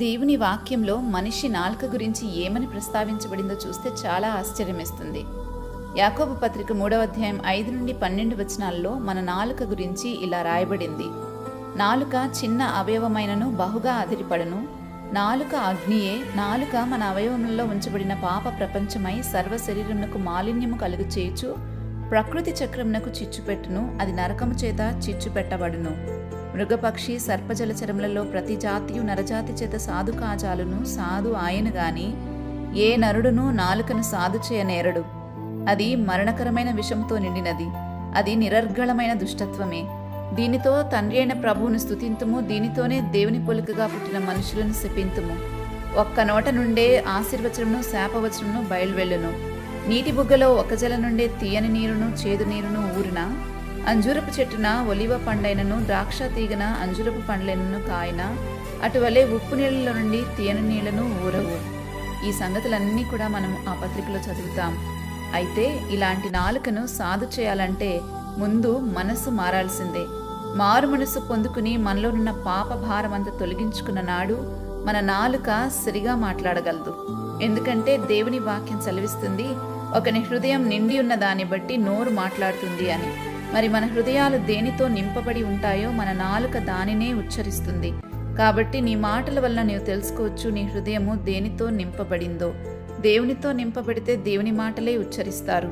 దేవుని వాక్యంలో మనిషి నాలుక గురించి ఏమని ప్రస్తావించబడిందో చూస్తే చాలా ఆశ్చర్యమేస్తుంది. యాకోబు పత్రిక 3వ అధ్యాయం 5 నుండి 12 వచనాల్లో మన నాలుక గురించి ఇలా రాయబడింది. నాలుక చిన్న అవయవమైనను బహుగా అదిరిపడను. నాలుక అగ్నియే. నాలుక మన అవయవములలో ఉంచబడిన పాప ప్రపంచమై సర్వ శరీరమునకు మాలిన్యము కలుగు చేయుచు ప్రకృతి చక్రమునకు చిచ్చుపెట్టును. అది నరకము చేత చిచ్చుపెట్టబడును. మృగపక్షి సర్పజలచరములలో ప్రతి జాతియు నరజాతి చేత సాధు కాజాలును. సాధు ఆయన గాని ఏ నరుడును నాలుకను సాధు చేయనేరడు. అది మరణకరమైన విషముతో నిండినది. అది నిరర్గళమైన దుష్టత్వమే. దీనితో తండ్రి అయిన ప్రభువును స్తుతింతుము. దీనితోనే దేవుని పోలికగా పుట్టిన మనుషులను శపింతుము. ఒక్క నోట నుండే ఆశీర్వచనమును శాపవచనమును బయలువెళ్ళును. నీటి బుగ్గలో ఒక జల నుండే తీయని నీరును చేదు నీరును ఊరిన. అంజూరపు చెట్టున ఒలివ పండైనను ద్రాక్ష తీగన అంజూరపు పండ్లైనను కాయన అటువలే ఉప్పు నీళ్ళలో నుండి తీయని నీళ్లను ఊరవు. ఈ సంగతులన్నీ కూడా మనం ఆ పత్రికలో చదువుతాం. అయితే ఇలాంటి నాలుకను సాధు చేయాలంటే ముందు మనసు మారాల్సిందే. మారు మనసు పొందుకుని మనలోనున్న పాప భారమంతా తొలగించుకున్న నాడు మన నాలుక సరిగా మాట్లాడగలదు. ఎందుకంటే దేవుని వాక్యం సెలవిస్తుంది, ఒకని హృదయం నిండి ఉన్న దాన్ని బట్టి నోరు మాట్లాడుతుంది అని. మరి మన హృదయాలు దేనితో నింపబడి ఉంటాయో మన నాలుక దానినే ఉచ్చరిస్తుంది. కాబట్టి నీ మాటల వల్ల నీవు తెలుసుకోవచ్చు నీ హృదయము దేనితో నింపబడిందో. దేవునితో నింపబడితే దేవుని మాటలే ఉచ్చరిస్తారు.